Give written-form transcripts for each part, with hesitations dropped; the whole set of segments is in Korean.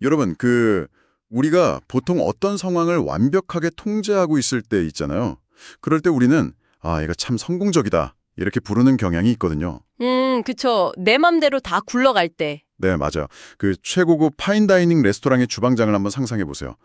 여러분, 우리가 보통 어떤 상황을 완벽하게 통제하고 있을 때 있잖아요. 그럴 때 우리는 얘가 참 성공적이다 이렇게 부르는 경향이 있거든요. 그쵸. 내 맘대로 다 굴러갈 때. 네, 맞아요. 그 최고급 파인다이닝 레스토랑의 주방장을 한번 상상해 보세요.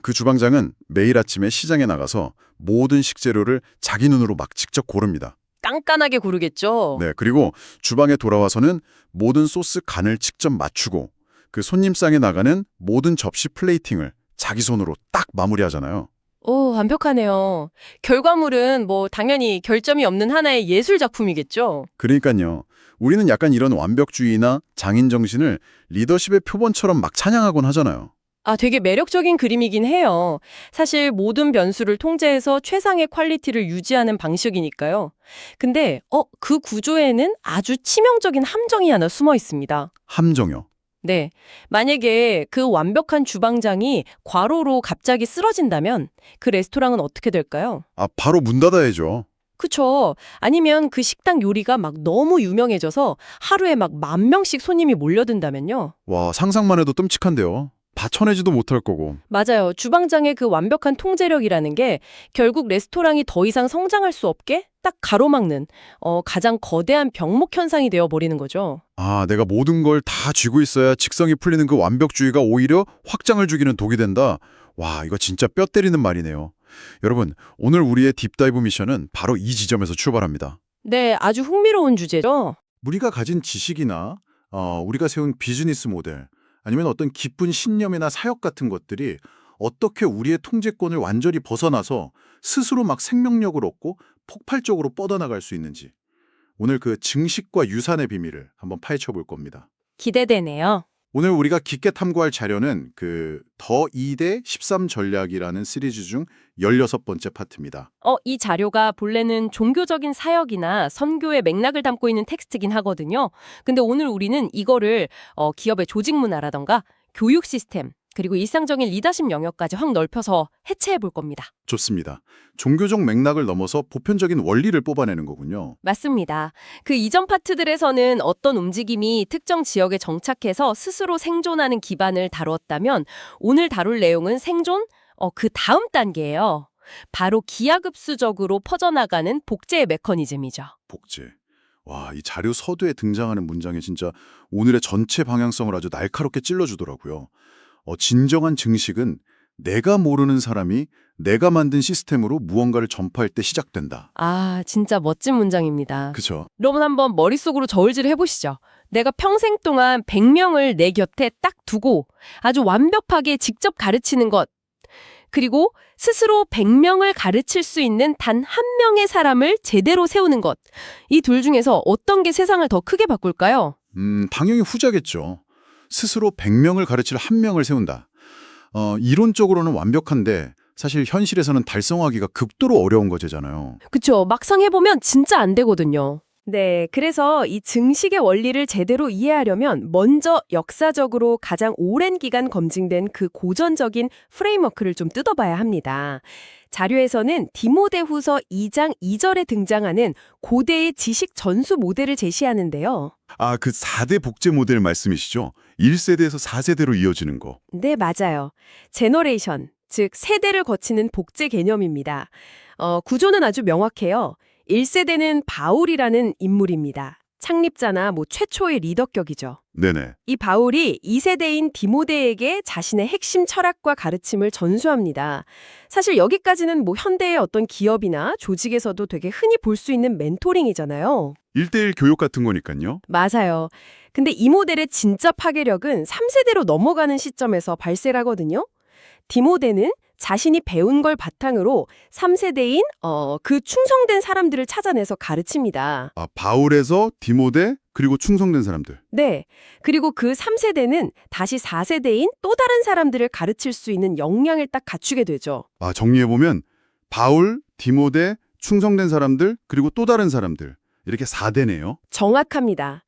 그 주방장은 매일 아침에 시장에 나가서 모든 식재료를 자기 눈으로 막 직접 고릅니다. 깐깐하게 고르겠죠. 네, 그리고 주방에 돌아와서는 모든 소스 간을 직접 맞추고 그 손님상에 나가는 모든 접시 플레이팅을 자기 손으로 딱 마무리하잖아요. 오, 완벽하네요. 결과물은 뭐 당연히 결점이 없는 하나의 예술 작품이겠죠. 그러니까요. 우리는 약간 이런 완벽주의나 장인 정신을 리더십의 표본처럼 막 찬양하곤 하잖아요. 아, 되게 매력적인 그림이긴 해요. 사실 모든 변수를 통제해서 최상의 퀄리티를 유지하는 방식이니까요. 근데 그 구조에는 아주 치명적인 함정이 하나 숨어 있습니다. 함정요. 네. 만약에 그 완벽한 주방장이 과로로 갑자기 쓰러진다면 그 레스토랑은 어떻게 될까요? 바로 문 닫아야죠. 그쵸. 아니면 그 식당 요리가 막 너무 유명해져서 하루에 막 10,000명씩 손님이 몰려든다면요. 와, 상상만 해도 끔찍한데요. 받쳐내지도 못할 거고. 맞아요. 주방장의 그 완벽한 통제력이라는 게 결국 레스토랑이 더 이상 성장할 수 없게 딱 가로막는 가장 거대한 병목 현상이 되어 버리는 거죠. 내가 모든 걸 다 쥐고 있어야 직성이 풀리는 그 완벽주의가 오히려 확장을 주기는 독이 된다. 와, 이거 진짜 뼈 때리는 말이네요. 여러분, 오늘 우리의 딥다이브 미션은 바로 이 지점에서 출발합니다. 네, 아주 흥미로운 주제죠. 우리가 가진 지식이나 우리가 세운 비즈니스 모델 아니면 어떤 깊은 신념이나 사역 같은 것들이 어떻게 우리의 통제권을 완전히 벗어나서 스스로 막 생명력을 얻고 폭발적으로 뻗어나갈 수 있는지 오늘 그 증식과 유산의 비밀을 한번 파헤쳐 볼 겁니다. 기대되네요. 오늘 우리가 깊게 탐구할 자료는 그 더 2대 13 전략이라는 시리즈 중 16번째 파트입니다. 이 자료가 본래는 종교적인 사역이나 선교의 맥락을 담고 있는 텍스트긴 하거든요. 근데 오늘 우리는 이거를 기업의 조직 문화라던가 교육 시스템, 그리고 일상적인 리더십 영역까지 확 넓혀서 해체해 볼 겁니다. 좋습니다. 종교적 맥락을 넘어서 보편적인 원리를 뽑아내는 거군요. 맞습니다. 그 이전 파트들에서는 어떤 움직임이 특정 지역에 정착해서 스스로 생존하는 기반을 다루었다면 오늘 다룰 내용은 생존? 그 다음 단계예요. 바로 기하급수적으로 퍼져나가는 복제의 메커니즘이죠. 복제. 와, 이 자료 서두에 등장하는 문장이 진짜 오늘의 전체 방향성을 아주 날카롭게 찔러주더라고요. 진정한 증식은 내가 모르는 사람이 내가 만든 시스템으로 무언가를 전파할 때 시작된다. 아, 진짜 멋진 문장입니다. 그쵸? 여러분 한번 머릿속으로 저울질 해보시죠. 내가 평생 동안 100명을 내 곁에 딱 두고 아주 완벽하게 직접 가르치는 것. 그리고 스스로 100명을 가르칠 수 있는 단 한 명의 사람을 제대로 세우는 것. 이 둘 중에서 어떤 게 세상을 더 크게 바꿀까요? 당연히 후자겠죠. 스스로 100명을 가르칠 한 명을 세운다. 이론적으로는 완벽한데 사실 현실에서는 달성하기가 극도로 어려운 거잖아요. 그쵸. 막상 해보면 진짜 안 되거든요. 네, 그래서 이 증식의 원리를 제대로 이해하려면 먼저 역사적으로 가장 오랜 기간 검증된 그 고전적인 프레임워크를 좀 뜯어봐야 합니다. 자료에서는 디모데후서 2장 2절에 등장하는 고대의 지식 전수 모델을 제시하는데요. 그 4대 복제 모델 말씀이시죠? 1세대에서 4세대로 이어지는 거. 네, 맞아요. 제너레이션, 즉 세대를 거치는 복제 개념입니다. 구조는 아주 명확해요. 1세대는 바울이라는 인물입니다. 창립자나 최초의 리더격이죠. 네네. 이 바울이 2세대인 디모데에게 자신의 핵심 철학과 가르침을 전수합니다. 사실 여기까지는 현대의 어떤 기업이나 조직에서도 되게 흔히 볼 수 있는 멘토링이잖아요. 1대1 교육 같은 거니까요. 맞아요. 근데 이 모델의 진짜 파괴력은 3세대로 넘어가는 시점에서 발생하거든요. 디모데는 자신이 배운 걸 바탕으로 3세대인 그 충성된 사람들을 찾아내서 가르칩니다. 바울에서 디모데 그리고 충성된 사람들. 네. 그리고 그 3세대는 다시 4세대인 또 다른 사람들을 가르칠 수 있는 역량을 딱 갖추게 되죠. 정리해보면 바울, 디모데, 충성된 사람들 그리고 또 다른 사람들 이렇게 4대네요. 정확합니다.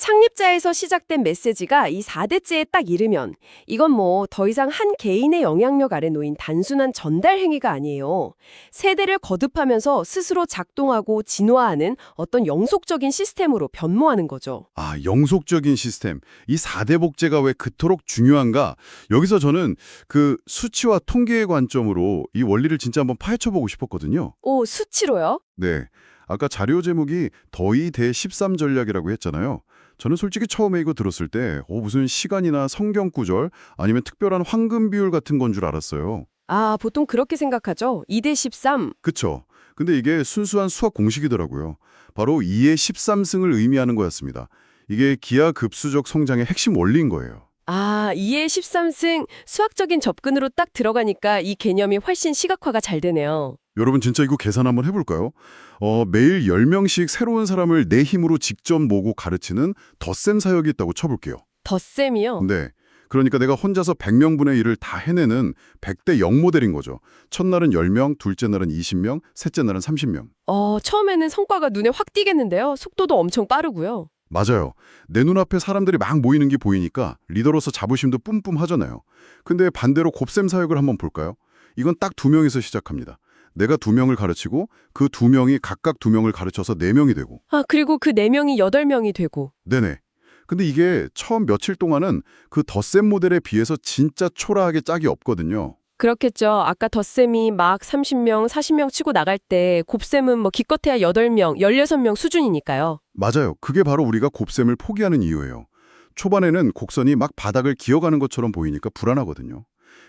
창립자에서 시작된 메시지가 이 4대째에 딱 이르면 이건 뭐 더 이상 한 개인의 영향력 아래 놓인 단순한 전달 행위가 아니에요. 세대를 거듭하면서 스스로 작동하고 진화하는 어떤 영속적인 시스템으로 변모하는 거죠. 아, 영속적인 시스템. 이 4대 복제가 왜 그토록 중요한가? 여기서 저는 그 수치와 통계의 관점으로 이 원리를 진짜 한번 파헤쳐보고 싶었거든요. 오, 수치로요? 네. 아까 자료 제목이 더이 대13 전략이라고 했잖아요. 저는 솔직히 처음에 이거 들었을 때 무슨 시간이나 성경 구절 아니면 특별한 황금 비율 같은 건 줄 알았어요. 아, 보통 그렇게 생각하죠. 2대 13. 그쵸? 근데 이게 순수한 수학 공식이더라고요. 바로 2의 13승을 의미하는 거였습니다. 이게 기하급수적 성장의 핵심 원리인 거예요. 아, 2의 13승 수학적인 접근으로 딱 들어가니까 이 개념이 훨씬 시각화가 잘 되네요. 여러분 진짜 이거 계산 한번 해볼까요? 매일 10명씩 새로운 사람을 내 힘으로 직접 모고 가르치는 덧셈 사역이 있다고 쳐볼게요. 덧셈이요? 네. 그러니까 내가 혼자서 100명분의 일을 다 해내는 100대 0 모델인 거죠. 첫날은 10명, 둘째 날은 20명, 셋째 날은 30명. 처음에는 성과가 눈에 확 띄겠는데요. 속도도 엄청 빠르고요. 맞아요. 내 눈앞에 사람들이 막 모이는 게 보이니까 리더로서 자부심도 뿜뿜 하잖아요. 근데 반대로 곱셈 사역을 한번 볼까요? 이건 딱 2명에서 시작합니다. 내가 2명을 가르치고 그 2명이 각각 2명을 가르쳐서 4명이 되고. 아, 그리고 그 4명이 8명이 되고. 네네. 근데 이게 처음 며칠 동안은 그 덧셈 모델에 비해서 진짜 초라하게 짝이 없거든요. 그렇겠죠. 아까 덧셈이 막 30명, 40명 치고 나갈 때 곱셈은 뭐 기껏해야 8명, 16명 수준이니까요. 맞아요. 그게 바로 우리가 곱셈을 포기하는 이유예요. 초반에는 곡선이 막 바닥을 기어가는 것처럼 보이니까 불안하거든요.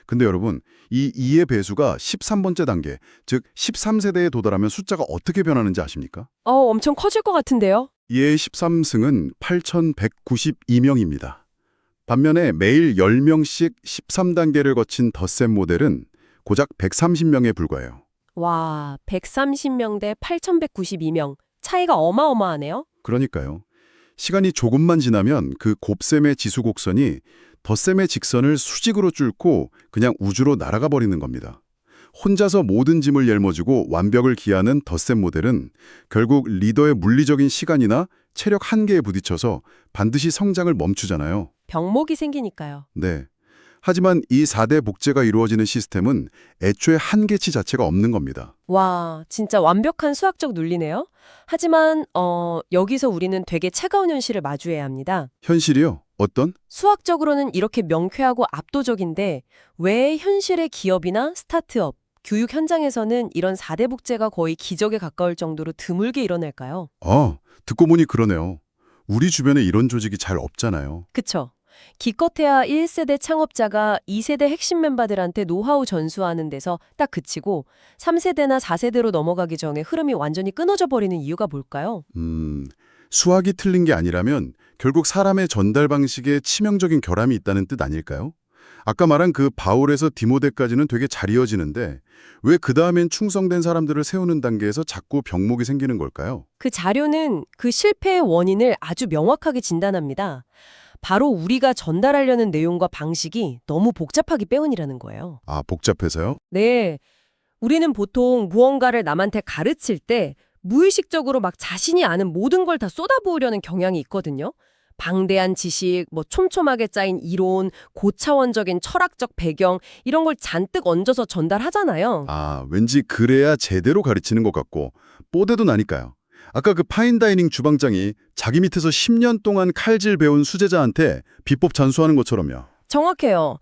근데 여러분, 이 2의 배수가 13번째 단계, 즉 13세대에 도달하면 숫자가 어떻게 변하는지 아십니까? 엄청 커질 것 같은데요? 2의 13승은 8,192명입니다. 반면에 매일 10명씩 13단계를 거친 덧셈 모델은 고작 130명에 불과해요. 와, 130명 대 8,192명. 차이가 어마어마하네요. 그러니까요. 시간이 조금만 지나면 그 곱셈의 지수곡선이 덧셈의 직선을 수직으로 뚫고 그냥 우주로 날아가 버리는 겁니다. 혼자서 모든 짐을 짊어지고 완벽을 기하는 덧셈 모델은 결국 리더의 물리적인 시간이나 체력 한계에 부딪혀서 반드시 성장을 멈추잖아요. 병목이 생기니까요. 네. 하지만 이 4대 복제가 이루어지는 시스템은 애초에 한계치 자체가 없는 겁니다. 와, 진짜 완벽한 수학적 논리네요. 하지만 여기서 우리는 되게 차가운 현실을 마주해야 합니다. 현실이요? 어떤? 수학적으로는 이렇게 명쾌하고 압도적인데 왜 현실의 기업이나 스타트업, 교육 현장에서는 이런 4대 복제가 거의 기적에 가까울 정도로 드물게 일어날까요? 듣고 보니 그러네요. 우리 주변에 이런 조직이 잘 없잖아요. 그쵸? 기껏해야 1세대 창업자가 2세대 핵심 멤버들한테 노하우 전수하는 데서 딱 그치고 3세대나 4세대로 넘어가기 전에 흐름이 완전히 끊어져 버리는 이유가 뭘까요? 수학이 틀린 게 아니라면 결국 사람의 전달 방식에 치명적인 결함이 있다는 뜻 아닐까요? 아까 말한 그 바울에서 디모데까지는 되게 잘 이어지는데 왜 그 다음엔 충성된 사람들을 세우는 단계에서 자꾸 병목이 생기는 걸까요? 그 자료는 그 실패의 원인을 아주 명확하게 진단합니다. 바로 우리가 전달하려는 내용과 방식이 너무 복잡하기 때문이라는 거예요. 아, 복잡해서요? 네. 우리는 보통 무언가를 남한테 가르칠 때 무의식적으로 막 자신이 아는 모든 걸 다 쏟아부으려는 경향이 있거든요. 방대한 지식, 촘촘하게 짜인 이론, 고차원적인 철학적 배경 이런 걸 잔뜩 얹어서 전달하잖아요. 아, 왠지 그래야 제대로 가르치는 것 같고 뽀대도 나니까요. 아까 그 파인다이닝 주방장이 자기 밑에서 10년 동안 칼질 배운 수제자한테 비법 잔수하는 것처럼요. 정확해요.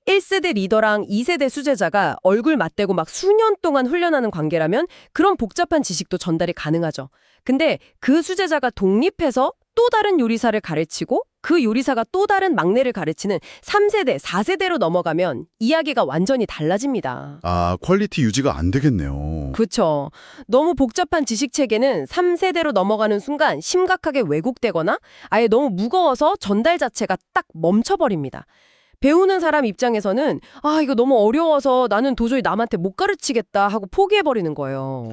1세대 리더랑 2세대 수제자가 얼굴 맞대고 막 수년 동안 훈련하는 관계라면 그런 복잡한 지식도 전달이 가능하죠. 근데 그 수제자가 독립해서 또 다른 요리사를 가르치고 그 요리사가 또 다른 막내를 가르치는 3세대, 4세대로 넘어가면 이야기가 완전히 달라집니다. 아, 퀄리티 유지가 안 되겠네요. 그렇죠. 너무 복잡한 지식 체계는 3세대로 넘어가는 순간 심각하게 왜곡되거나 아예 너무 무거워서 전달 자체가 딱 멈춰버립니다. 배우는 사람 입장에서는 이거 너무 어려워서 나는 도저히 남한테 못 가르치겠다 하고 포기해버리는 거예요.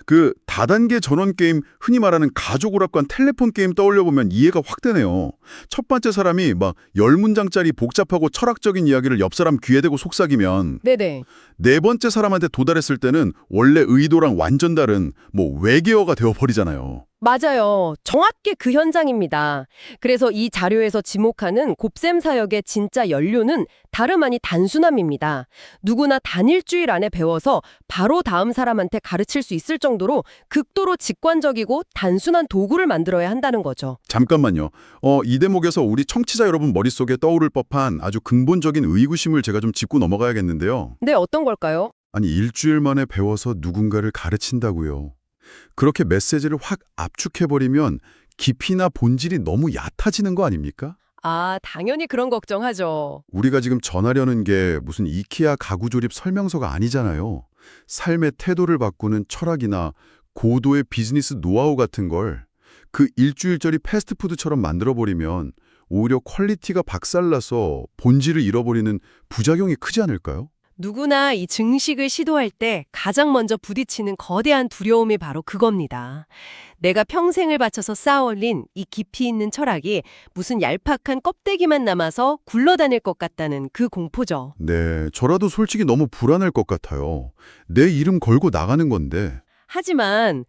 그 다단계 전원 게임, 흔히 말하는 가족 오락관 텔레폰 게임 떠올려보면 이해가 확 되네요. 첫 번째 사람이 막 10문장짜리 복잡하고 철학적인 이야기를 옆 사람 귀에 대고 속삭이면 네네. 네 번째 사람한테 도달했을 때는 원래 의도랑 완전 다른 외계어가 되어버리잖아요. 맞아요. 정확히 그 현장입니다. 그래서 이 자료에서 지목하는 곱셈 사역의 진짜 연료는 다름 아닌 단순함입니다. 누구나 단일주일 안에 배워서 바로 다음 사람한테 가르칠 수 있을 정도로 극도로 직관적이고 단순한 도구를 만들어야 한다는 거죠. 잠깐만요. 이 대목에서 우리 청취자 여러분 머릿속에 떠오를 법한 아주 근본적인 의구심을 제가 좀 짚고 넘어가야겠는데요. 네, 어떤 걸까요? 아니, 일주일 만에 배워서 누군가를 가르친다고요. 그렇게 메시지를 확 압축해버리면 깊이나 본질이 너무 얕아지는 거 아닙니까? 아, 당연히 그런 걱정하죠. 우리가 지금 전하려는 게 무슨 이케아 가구 조립 설명서가 아니잖아요. 삶의 태도를 바꾸는 철학이나 고도의 비즈니스 노하우 같은 걸 그 일주일짜리 패스트푸드처럼 만들어버리면 오히려 퀄리티가 박살나서 본질을 잃어버리는 부작용이 크지 않을까요? 누구나 이 증식을 시도할 때 가장 먼저 부딪히는 거대한 두려움이 바로 그겁니다. 내가 평생을 바쳐서 쌓아올린 이 깊이 있는 철학이 무슨 얄팍한 껍데기만 남아서 굴러다닐 것 같다는 그 공포죠. 네, 저라도 솔직히 너무 불안할 것 같아요. 내 이름 걸고 나가는 건데. 하지만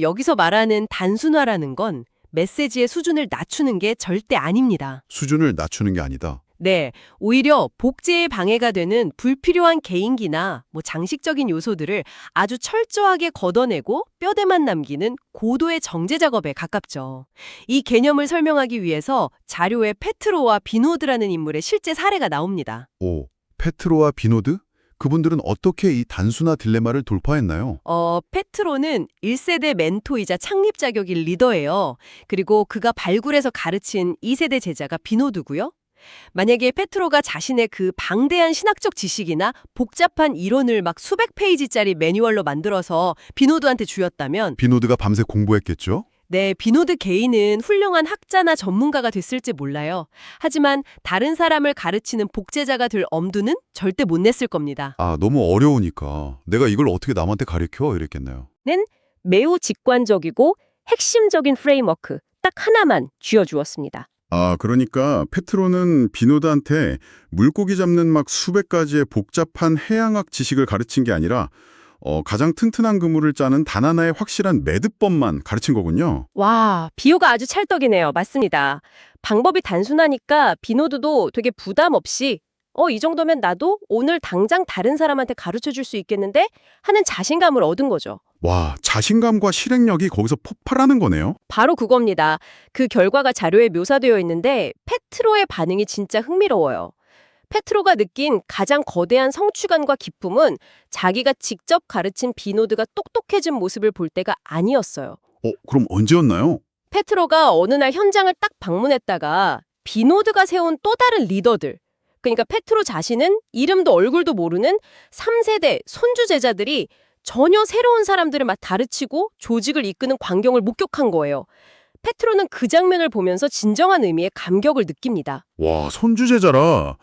여기서 말하는 단순화라는 건 메시지의 수준을 낮추는 게 절대 아닙니다. 수준을 낮추는 게 아니다. 네, 오히려 복제에 방해가 되는 불필요한 개인기나 장식적인 요소들을 아주 철저하게 걷어내고 뼈대만 남기는 고도의 정제 작업에 가깝죠. 이 개념을 설명하기 위해서 자료에 페트로와 비노드라는 인물의 실제 사례가 나옵니다. 오, 페트로와 비노드? 그분들은 어떻게 이 단순화 딜레마를 돌파했나요? 페트로는 1세대 멘토이자 창립 자격인 리더예요. 그리고 그가 발굴해서 가르친 2세대 제자가 비노드고요. 만약에 페트로가 자신의 그 방대한 신학적 지식이나 복잡한 이론을 막 수백 페이지짜리 매뉴얼로 만들어서 비노드한테 주었다면 비노드가 밤새 공부했겠죠? 네, 비노드 개인은 훌륭한 학자나 전문가가 됐을지 몰라요. 하지만 다른 사람을 가르치는 복제자가 될 엄두는 절대 못 냈을 겁니다. 아, 너무 어려우니까 내가 이걸 어떻게 남한테 가르쳐? 이랬겠네요. 는 매우 직관적이고 핵심적인 프레임워크 딱 하나만 쥐어주었습니다. 아, 그러니까 페트로는 비노드한테 물고기 잡는 막 수백 가지의 복잡한 해양학 지식을 가르친 게 아니라 가장 튼튼한 그물을 짜는 단 하나의 확실한 매듭법만 가르친 거군요. 와, 비유가 아주 찰떡이네요. 맞습니다. 방법이 단순하니까 비노드도 되게 부담 없이 이 정도면 나도 오늘 당장 다른 사람한테 가르쳐 줄 수 있겠는데? 하는 자신감을 얻은 거죠. 와, 자신감과 실행력이 거기서 폭발하는 거네요. 바로 그겁니다. 그 결과가 자료에 묘사되어 있는데 페트로의 반응이 진짜 흥미로워요. 페트로가 느낀 가장 거대한 성취감과 기쁨은 자기가 직접 가르친 비노드가 똑똑해진 모습을 볼 때가 아니었어요. 그럼 언제였나요? 페트로가 어느 날 현장을 딱 방문했다가 비노드가 세운 또 다른 리더들, 그러니까 페트로 자신은 이름도 얼굴도 모르는 3세대 손주 제자들이 전혀 새로운 사람들을 막 가르치고 조직을 이끄는 광경을 목격한 거예요. 페트로는 그 장면을 보면서 진정한 의미의 감격을 느낍니다. 와, 손주제자라.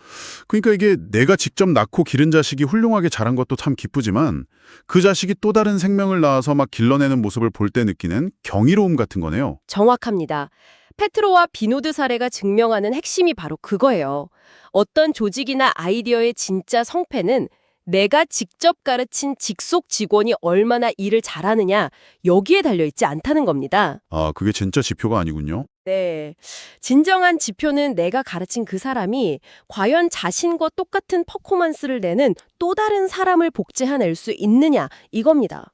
그러니까 이게 내가 직접 낳고 기른 자식이 훌륭하게 자란 것도 참 기쁘지만 그 자식이 또 다른 생명을 낳아서 막 길러내는 모습을 볼 때 느끼는 경이로움 같은 거네요. 정확합니다. 페트로와 비노드 사례가 증명하는 핵심이 바로 그거예요. 어떤 조직이나 아이디어의 진짜 성패는 내가 직접 가르친 직속 직원이 얼마나 일을 잘하느냐, 여기에 달려있지 않다는 겁니다. 아, 그게 진짜 지표가 아니군요. 네. 진정한 지표는 내가 가르친 그 사람이 과연 자신과 똑같은 퍼포먼스를 내는 또 다른 사람을 복제해낼 수 있느냐, 이겁니다.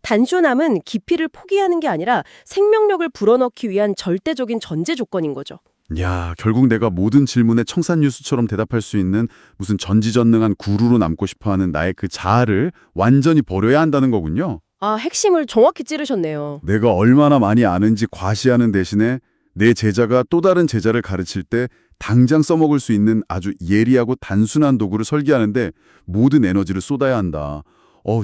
단순함은 깊이를 포기하는 게 아니라 생명력을 불어넣기 위한 절대적인 전제 조건인 거죠. 야, 결국 내가 모든 질문에 청산유수처럼 대답할 수 있는 무슨 전지전능한 구루로 남고 싶어하는 나의 그 자아를 완전히 버려야 한다는 거군요. 아, 핵심을 정확히 찌르셨네요. 내가 얼마나 많이 아는지 과시하는 대신에 내 제자가 또 다른 제자를 가르칠 때 당장 써먹을 수 있는 아주 예리하고 단순한 도구를 설계하는데 모든 에너지를 쏟아야 한다.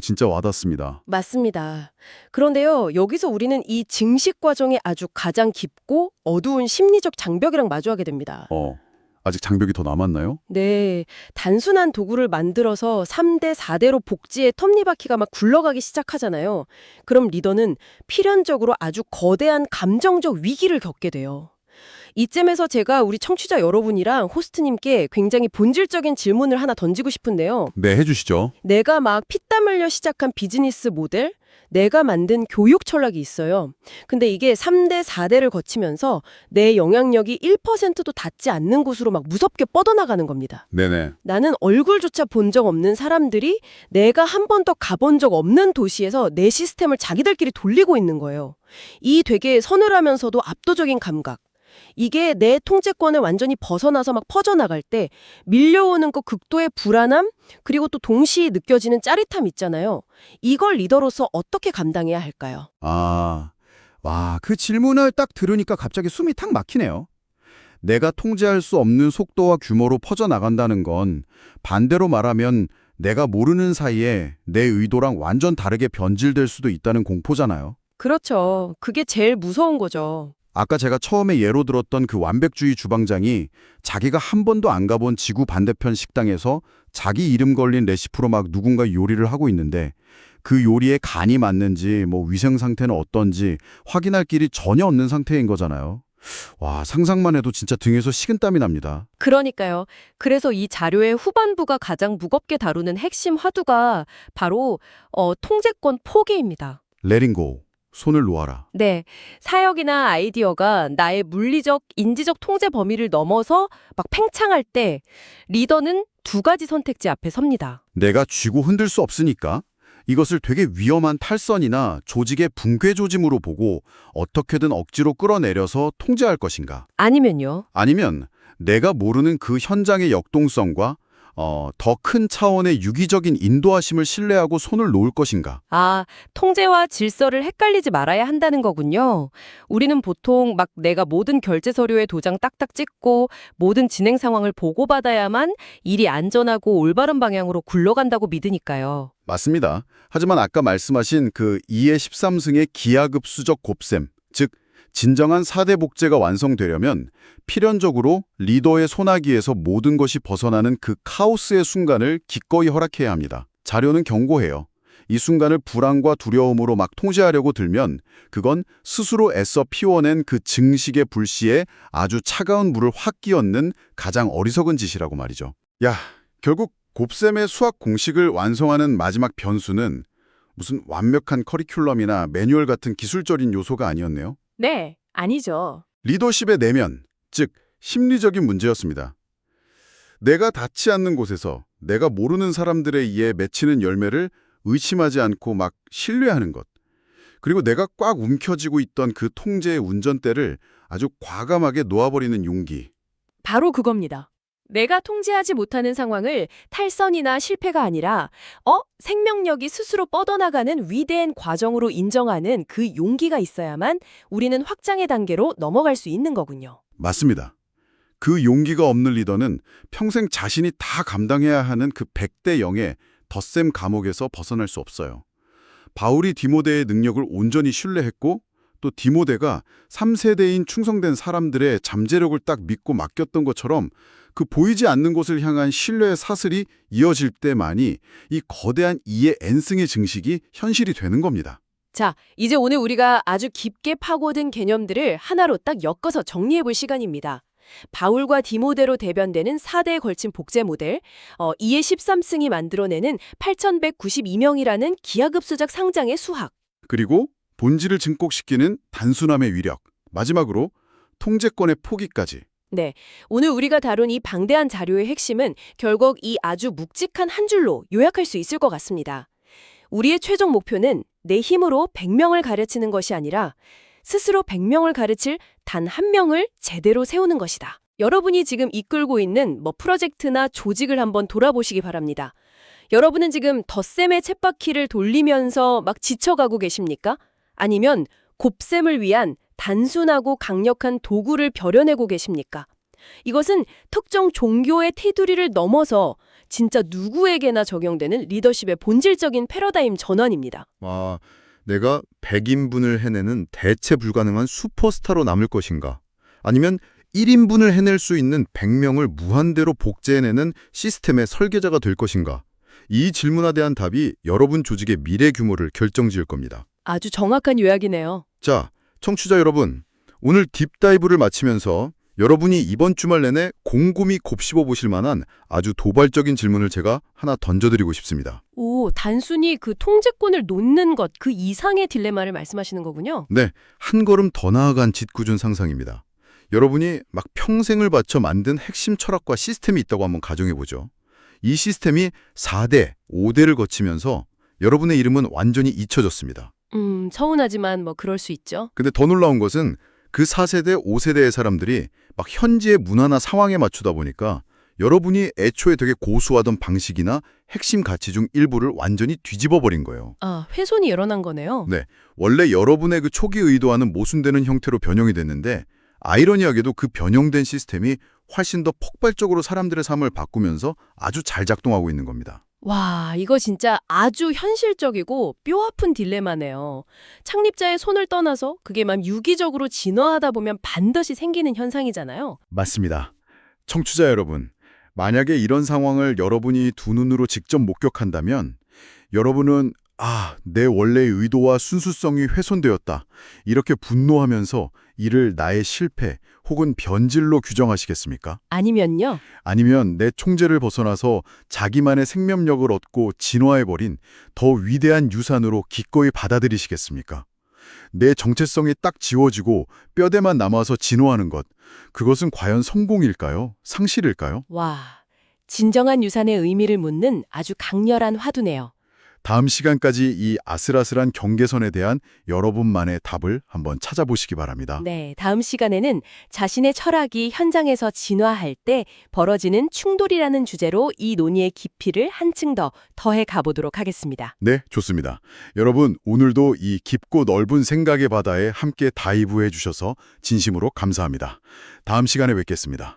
진짜 와닿습니다. 맞습니다. 그런데요, 여기서 우리는 이 증식 과정에 아주 가장 깊고 어두운 심리적 장벽이랑 마주하게 됩니다. 아직 장벽이 더 남았나요? 네, 단순한 도구를 만들어서 3대, 4대로 복지의 톱니바퀴가 막 굴러가기 시작하잖아요. 그럼 리더는 필연적으로 아주 거대한 감정적 위기를 겪게 돼요. 이쯤에서 제가 우리 청취자 여러분이랑 호스트님께 굉장히 본질적인 질문을 하나 던지고 싶은데요. 네, 해주시죠. 내가 막 피땀 흘려 시작한 비즈니스 모델, 내가 만든 교육 철학이 있어요. 근데 이게 3대, 4대를 거치면서 내 영향력이 1%도 닿지 않는 곳으로 막 무섭게 뻗어나가는 겁니다. 네네. 나는 얼굴조차 본 적 없는 사람들이 내가 한 번도 가본 적 없는 도시에서 내 시스템을 자기들끼리 돌리고 있는 거예요. 이 되게 서늘하면서도 압도적인 감각. 이게 내 통제권을 완전히 벗어나서 막 퍼져나갈 때 밀려오는 그 극도의 불안함, 그리고 또 동시에 느껴지는 짜릿함 있잖아요. 이걸 리더로서 어떻게 감당해야 할까요? 와, 그 질문을 딱 들으니까 갑자기 숨이 탁 막히네요. 내가 통제할 수 없는 속도와 규모로 퍼져나간다는 건 반대로 말하면 내가 모르는 사이에 내 의도랑 완전 다르게 변질될 수도 있다는 공포잖아요. 그렇죠. 그게 제일 무서운 거죠. 아까 제가 처음에 예로 들었던 그 완벽주의 주방장이 자기가 한 번도 안 가본 지구 반대편 식당에서 자기 이름 걸린 레시피로 막 누군가 요리를 하고 있는데 그 요리에 간이 맞는지 뭐 위생 상태는 어떤지 확인할 길이 전혀 없는 상태인 거잖아요. 와, 상상만 해도 진짜 등에서 식은땀이 납니다. 그러니까요. 그래서 이 자료의 후반부가 가장 무겁게 다루는 핵심 화두가 바로 통제권 포기입니다. 레링고, 손을 놓아라. 네, 사역이나 아이디어가 나의 물리적, 인지적 통제 범위를 넘어서 막 팽창할 때 리더는 두 가지 선택지 앞에 섭니다. 내가 쥐고 흔들 수 없으니까 이것을 되게 위험한 탈선이나 조직의 붕괴 조짐으로 보고 어떻게든 억지로 끌어내려서 통제할 것인가. 아니면요. 아니면 내가 모르는 그 현장의 역동성과 더 큰 차원의 유기적인 인도하심을 신뢰하고 손을 놓을 것인가. 아, 통제와 질서를 헷갈리지 말아야 한다는 거군요. 우리는 보통 막 내가 모든 결제 서류에 도장 딱딱 찍고 모든 진행 상황을 보고받아야만 일이 안전하고 올바른 방향으로 굴러간다고 믿으니까요. 맞습니다. 하지만 아까 말씀하신 그 2의 13승의 기하급수적 곱셈, 즉 진정한 4대 복제가 완성되려면 필연적으로 리더의 손아귀에서 모든 것이 벗어나는 그 카오스의 순간을 기꺼이 허락해야 합니다. 자료는 경고해요. 이 순간을 불안과 두려움으로 막 통제하려고 들면 그건 스스로 애써 피워낸 그 증식의 불씨에 아주 차가운 물을 확 끼얹는 가장 어리석은 짓이라고 말이죠. 야, 결국 곱셈의 수학 공식을 완성하는 마지막 변수는 무슨 완벽한 커리큘럼이나 매뉴얼 같은 기술적인 요소가 아니었네요. 네, 아니죠. 리더십의 내면, 즉 심리적인 문제였습니다. 내가 닿지 않는 곳에서 내가 모르는 사람들에 의해 맺히는 열매를 의심하지 않고 막 신뢰하는 것. 그리고 내가 꽉 움켜쥐고 있던 그 통제의 운전대를 아주 과감하게 놓아버리는 용기. 바로 그겁니다. 내가 통제하지 못하는 상황을 탈선이나 실패가 아니라 생명력이 스스로 뻗어나가는 위대한 과정으로 인정하는 그 용기가 있어야만 우리는 확장의 단계로 넘어갈 수 있는 거군요. 맞습니다. 그 용기가 없는 리더는 평생 자신이 다 감당해야 하는 그 100대 0의 덧셈 감옥에서 벗어날 수 없어요. 바울이 디모데의 능력을 온전히 신뢰했고 또 디모데가 3세대인 충성된 사람들의 잠재력을 딱 믿고 맡겼던 것처럼 그 보이지 않는 곳을 향한 신뢰의 사슬이 이어질 때만이 이 거대한 2의 N승의 증식이 현실이 되는 겁니다. 자, 이제 오늘 우리가 아주 깊게 파고든 개념들을 하나로 딱 엮어서 정리해볼 시간입니다. 바울과 디모데로 대변되는 4대에 걸친 복제 모델, 2의 13승이 만들어내는 8192명이라는 기하급수적 상장의 수학. 그리고 본질을 증폭시키는 단순함의 위력, 마지막으로 통제권의 포기까지. 네, 오늘 우리가 다룬 이 방대한 자료의 핵심은 결국 이 아주 묵직한 한 줄로 요약할 수 있을 것 같습니다. 우리의 최종 목표는 내 힘으로 100명을 가르치는 것이 아니라 스스로 100명을 가르칠 단 한 명을 제대로 세우는 것이다. 여러분이 지금 이끌고 있는 프로젝트나 조직을 한번 돌아보시기 바랍니다. 여러분은 지금 덧셈의 쳇바퀴를 돌리면서 막 지쳐가고 계십니까? 아니면 곱셈을 위한 단순하고 강력한 도구를 벼려내고 계십니까? 이것은 특정 종교의 테두리를 넘어서 진짜 누구에게나 적용되는 리더십의 본질적인 패러다임 전환입니다. 내가 100인분을 해내는 대체 불가능한 슈퍼스타로 남을 것인가? 아니면 1인분을 해낼 수 있는 100명을 무한대로 복제해내는 시스템의 설계자가 될 것인가? 이 질문에 대한 답이 여러분 조직의 미래 규모를 결정지을 겁니다. 아주 정확한 요약이네요. 자, 청취자 여러분, 오늘 딥다이브를 마치면서 여러분이 이번 주말 내내 곰곰이 곱씹어 보실 만한 아주 도발적인 질문을 제가 하나 던져드리고 싶습니다. 오, 단순히 그 통제권을 놓는 것, 그 이상의 딜레마를 말씀하시는 거군요. 네, 한 걸음 더 나아간 짓궂은 상상입니다. 여러분이 막 평생을 바쳐 만든 핵심 철학과 시스템이 있다고 한번 가정해보죠. 이 시스템이 4대, 5대를 거치면서 여러분의 이름은 완전히 잊혀졌습니다. 서운하지만 뭐 그럴 수 있죠. 근데 더 놀라운 것은 그 4세대, 5세대의 사람들이 막 현지의 문화나 상황에 맞추다 보니까 여러분이 애초에 되게 고수하던 방식이나 핵심 가치 중 일부를 완전히 뒤집어 버린 거예요. 아, 훼손이 일어난 거네요. 네, 원래 여러분의 그 초기 의도와는 모순되는 형태로 변형이 됐는데 아이러니하게도 그 변형된 시스템이 훨씬 더 폭발적으로 사람들의 삶을 바꾸면서 아주 잘 작동하고 있는 겁니다. 와, 이거 진짜 아주 현실적이고 뼈아픈 딜레마네요. 창립자의 손을 떠나서 그게 막 유기적으로 진화하다 보면 반드시 생기는 현상이잖아요. 맞습니다. 청취자 여러분, 만약에 이런 상황을 여러분이 두 눈으로 직접 목격한다면 여러분은 내 원래의 의도와 순수성이 훼손되었다. 이렇게 분노하면서 이를 나의 실패 혹은 변질로 규정하시겠습니까? 아니면요. 아니면 내 총재를 벗어나서 자기만의 생명력을 얻고 진화해버린 더 위대한 유산으로 기꺼이 받아들이시겠습니까? 내 정체성이 딱 지워지고 뼈대만 남아서 진화하는 것, 그것은 과연 성공일까요? 상실일까요? 와, 진정한 유산의 의미를 묻는 아주 강렬한 화두네요. 다음 시간까지 이 아슬아슬한 경계선에 대한 여러분만의 답을 한번 찾아보시기 바랍니다. 네, 다음 시간에는 자신의 철학이 현장에서 진화할 때 벌어지는 충돌이라는 주제로 이 논의의 깊이를 한층 더 더해 가보도록 하겠습니다. 네, 좋습니다. 여러분, 오늘도 이 깊고 넓은 생각의 바다에 함께 다이브해 주셔서 진심으로 감사합니다. 다음 시간에 뵙겠습니다.